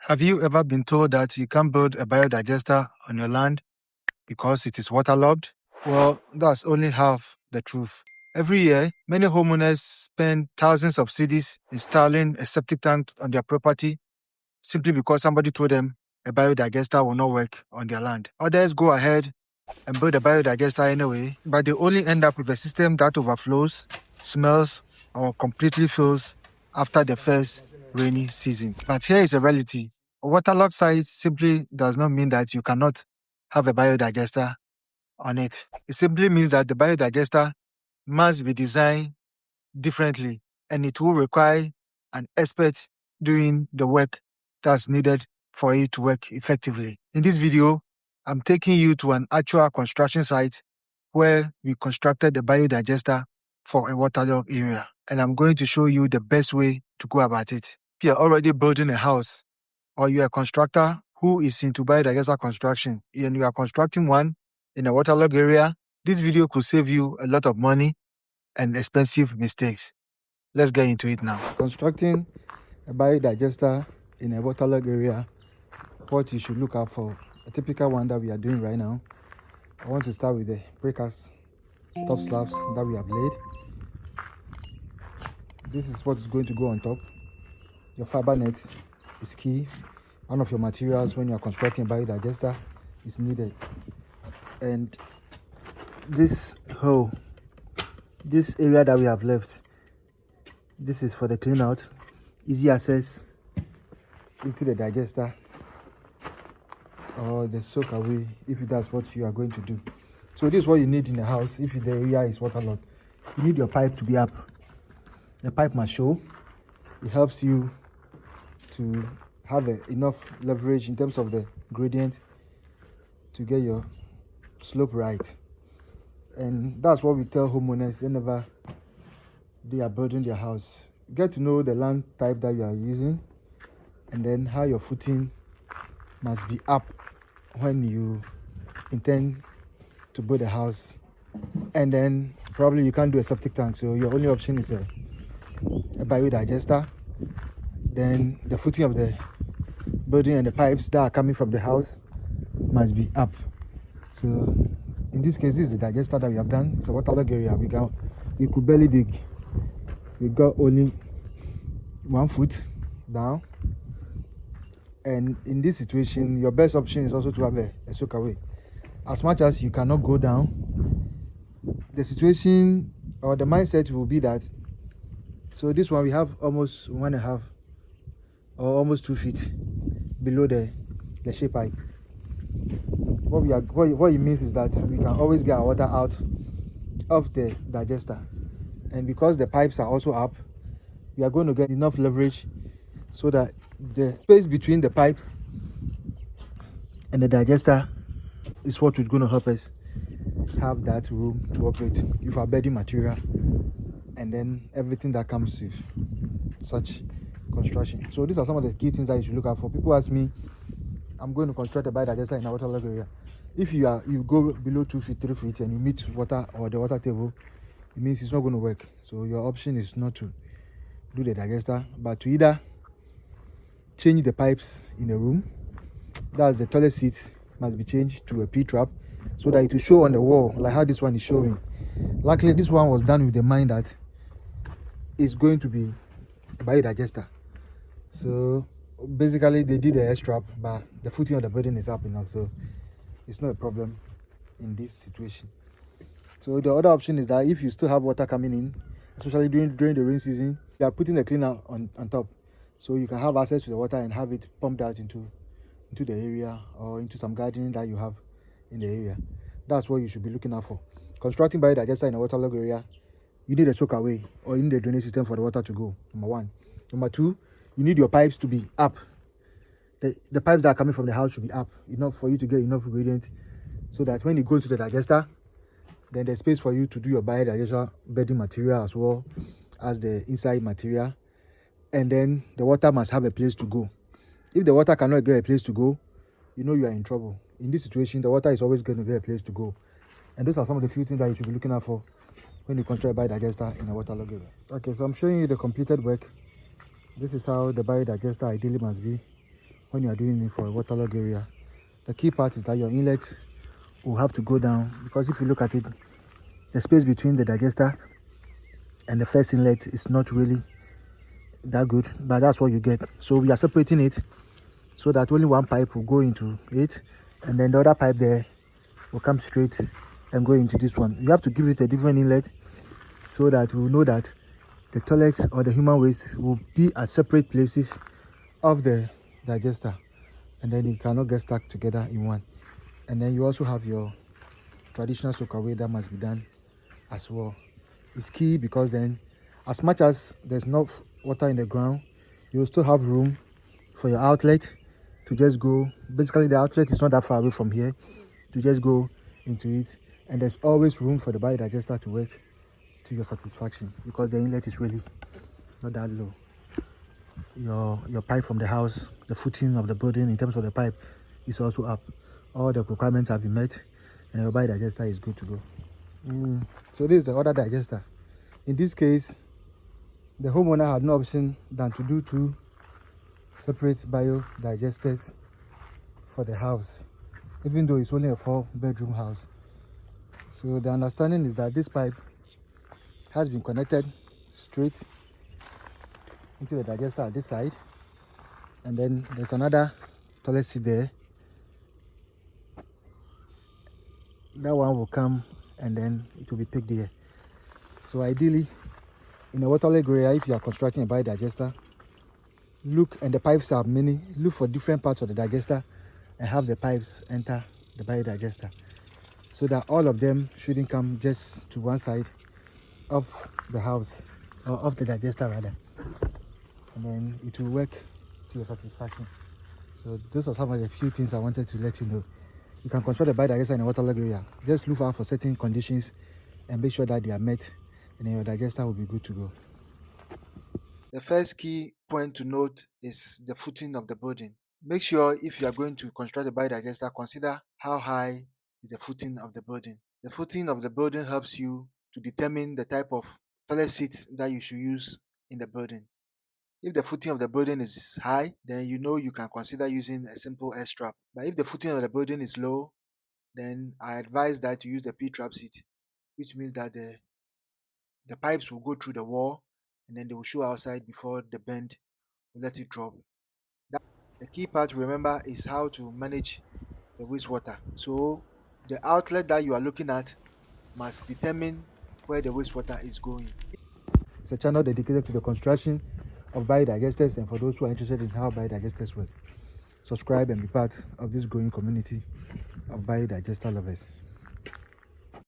Have you ever been told that you can't build a biodigester on your land because it is waterlogged? Well, that's only half the truth. Every year, many homeowners spend thousands of cedis installing a septic tank on their property simply because somebody told them a biodigester will not work on their land. Others go ahead and build a biodigester anyway, but they only end up with a system that overflows, smells, or completely fails after the first rainy season. But here is a reality. A waterlogged site simply does not mean that you cannot have a biodigester on it. It simply means that the biodigester must be designed differently and it will require an expert doing the work that's needed for it to work effectively. In this video, I'm taking you to an actual construction site where we constructed a biodigester for a waterlogged area. And I'm going to show you the best way to go about it. If you're already building a house or you're a constructor who is into biodigester construction and you are constructing one in a waterlogged area, this video could save you a lot of money and expensive mistakes. Let's get into it now. Constructing a biodigester in a waterlogged area, what you should look out for, a typical one that we are doing right now. I want to start with the breakers, top slabs that we have laid. This is what is going to go on top. Your fiber net is key. One of your materials when you are constructing a biodigester is needed. And this hole, this area that we have left, this is for the clean out, easy access into the digester or the soak away if that's what you are going to do. So this is what you need in the house if the area is waterlogged. You need your pipe to be up. The pipe must show. It helps you to have enough leverage in terms of the gradient to get your slope right. And that's what we tell homeowners whenever they are building their house. Get to know the land type that you are using and then how your footing must be up when you intend to build a house. And then probably you can't do a septic tank, so your only option is a biodigester. Then the footing of the building and the pipes that are coming from the house must be up. So in this case, this is the digester that we have done. It's a waterlogged area. We could barely dig. We got only 1 foot down. And in this situation, your best option is also to have a soak away. As much as you cannot go down, the situation or the mindset will be that, so this one we have almost 1.5 or almost 2 feet below the shape pipe. What it means is that we can always get our water out of the digester, and because the pipes are also up, we are going to get enough leverage so that the space between the pipe and the digester is what is going to help us have that room to operate with our bedding material and then everything that comes with such construction. So these are some of the key things that you should look out for. People ask me, I'm going to construct a biodigester in a waterlogged area. If you go below 2 feet, 3 feet and you meet water or the water table, it means it's not going to work. So your option is not to do the digester, but to either change the pipes in the room. That's the toilet seat must be changed to a P-trap so that it will show on the wall like how this one is showing. Luckily, this one was done with the mind that it's going to be a biodigester. So basically they did the S-trap, but the footing of the building is up enough, so it's not a problem in this situation. So the other option is that if you still have water coming in, especially during the rain season, you are putting the cleaner on top, so you can have access to the water and have it pumped out into the area or into some gardening that you have in the area. That's what you should be looking out for. Constructing biodigester in a waterlogged area, you need a soak away or you need a drainage system for the water to go, number one. Number two, you need your pipes to be up. The pipes that are coming from the house should be up, enough for you to get enough gradient so that when it goes to the digester, then there's space for you to do your biodigester bedding material as well as the inside material. And then the water must have a place to go. If the water cannot get a place to go, you know you are in trouble. In this situation, the water is always going to get a place to go. And those are some of the few things that you should be looking out for when you construct a biodigester in a waterlogged area. Okay, so I'm showing you the completed work. This is how the biodigester ideally must be when you are doing it for a waterlogged area. The key part is that your inlet will have to go down, because if you look at it, the space between the digester and the first inlet is not really that good, but that's what you get. So we are separating it so that only one pipe will go into it, and then the other pipe there will come straight and go into this one. You have to give it a different inlet so that we will know that the toilets or the human waste will be at separate places of the digester, and then it cannot get stuck together in one. And then you also have your traditional soak away that must be done as well. It's key, because then as much as there's no water in the ground, you will still have room for your outlet to just go. Basically, the outlet is not that far away from here to just go into it, and there's always room for the biodigester to work to your satisfaction, because the inlet is really not that low. Your pipe from the house, the footing of the building in terms of the pipe is also up. All the requirements have been met, and your biodigester is good to go. So this is the other digester. In this case, the homeowner had no option than to do 2 separate biodigesters for the house, even though it's only a 4-bedroom house. So the understanding is that this pipe has been connected straight into the digester at this side, and then there's another toilet seat there. That one will come, and then it will be picked here. So ideally, in a waterlogged area, if you are constructing a biodigester, look, and the pipes are many, look for different parts of the digester and have the pipes enter the biodigester, so that all of them shouldn't come just to one side of the house, or of the digester rather, and then it will work to your satisfaction. So those are some of the few things I wanted to let you know. You can construct a biodigester in a waterlogged area. Just look out for certain conditions and make sure that they are met, and then your digester will be good to go. The first key point to note is the footing of the building. Make sure if you are going to construct a biodigester, consider how high is the footing of the building. The footing of the building helps you to determine the type of toilet seat that you should use in the building. If the footing of the building is high, then you know you can consider using a simple air strap. But if the footing of the building is low, then I advise that you use the P-trap seat, which means that the pipes will go through the wall, and then they will show outside before the bend will let it drop. That, the key part to remember is how to manage the wastewater. So the outlet that you are looking at must determine where the wastewater is going. It's a channel dedicated to the construction of biodigesters, and for those who are interested in how biodigesters work, subscribe and be part of this growing community of biodigester lovers.